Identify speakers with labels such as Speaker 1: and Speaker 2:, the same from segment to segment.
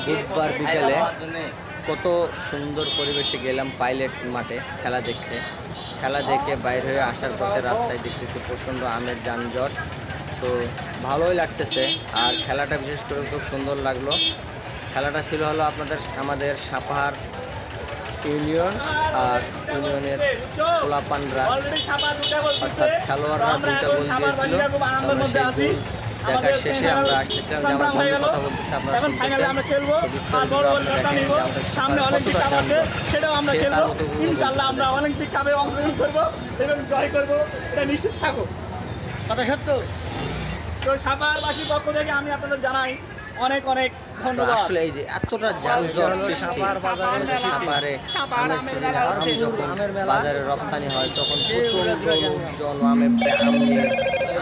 Speaker 1: বুধবার বিকেলে কত সুন্দর পরিবেশে গেলাম পাইলট মাঠে খেলা দেখতে। খেলা দেখে বাইরে হয়ে আসার পথে রাস্তায় দেখতেছি প্রচণ্ড আমের যানজট, তো ভালোই লাগতেছে। আর খেলাটা বিশেষ করে খুব সুন্দর লাগলো। খেলাটা ছিল হলো আমাদের সাপাহার ইউনিয়ন আর ইউনিয়নের পোলাপানরা, অর্থাৎ খেলোয়াড়রা দুইটা গোল দিয়েছিল। দেখার শেষে আমরা আসতেছিলাম যে আমার বন্ধু কথা বলতেছে, আপনারা
Speaker 2: সাপাহারবাসীর পক্ষ থেকে আমি আপনাদের জানাই অনেক অনেক ধন্যবাদ।
Speaker 1: আসলে এই যে এতটা যানজট সৃষ্টি সাপাহারে বাজারে রপ্তানি হয় তখন প্রচন্ড লোকজন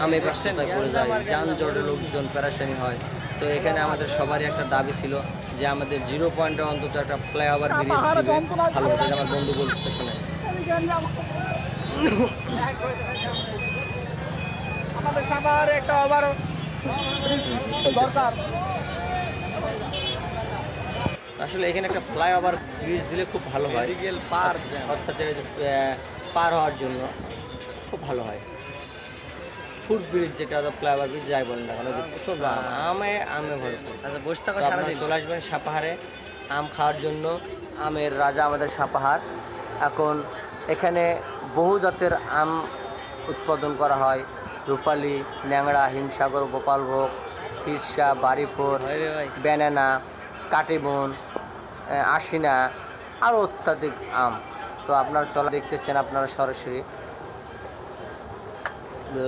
Speaker 1: আমে ব্যস্ততায় পড়ে যায়, যানজটের লোকজন পেরেশানি হয়। তো এখানে আমাদের সবারই একটা দাবি ছিল যে আমাদের 0 পয়েন্টে অন্তত একটা ফ্লাইওভার ব্রিজ দিবে, ভালো হতো। আমার বন্ধু বলতে শুনে
Speaker 2: আমাদের সাপাহারে একটা ওভার দরকার।
Speaker 1: আসলে এখানে একটা ফ্লাইওভার ব্রিজ দিলে খুব ভালো হয়, অর্থাৎ পার হওয়ার জন্য খুব ভালো হয়। ফুট ব্রিজ যেটা ফ্লাইওভার ব্রিজ যাই বলেন না কেন, প্রচুর আমে ভরপুর। আচ্ছা বসে থাকা চলে আসবেন সাপাহারে আম খাওয়ার জন্য। আমের রাজা আমাদের সাপাহার। এখন এখানে বহু জাতের আম উৎপাদন করা হয়, রূপালী, ন্যাংড়া, হিমসাগর, গোপালভোগ, খিরসা, বাড়িপুর, ব্যানানা, কাটিবন, আশিনা, আরও অত্যাধিক আম। তো আপনারা চলা দেখতেছেন আপনারা সরাসরি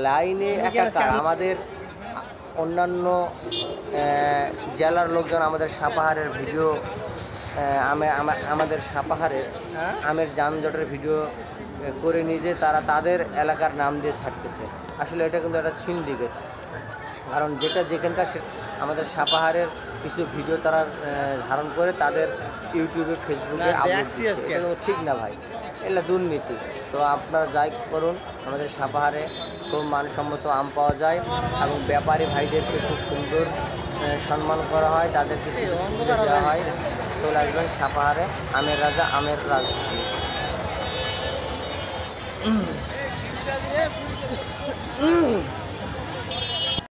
Speaker 1: লাইনে একাকার। আমাদের অন্যান্য জেলার লোকজন আমাদের সাপাহারের ভিডিও, আমাদের সাপাহারের আমের যানজটের ভিডিও করে নিজে তারা তাদের এলাকার নাম দিয়ে ছাড়তেছে। আসলে এটা কিন্তু একটা সিন্ডিকেট, কারণ যেটা যেখানকার আমাদের সাপাহারের কিছু ভিডিও তারা ধারণ করে তাদের ইউটিউবে, ফেসবুকে আপলোড দিচ্ছে। এটা ঠিক না ভাই, এগুলো দুর্নীতি। তো আপনারা যাই করুন, আমাদের সাপাহারে খুব মানসম্মত আম পাওয়া যায় এবং ব্যাপারী ভাইদেরকে খুব সুন্দর সম্মান করা হয়, তাদেরকে সুযোগ সুবিধা দেওয়া হয়। চলে আসবেন সাপাহারে আমের রাজা, আমের রাজধানী।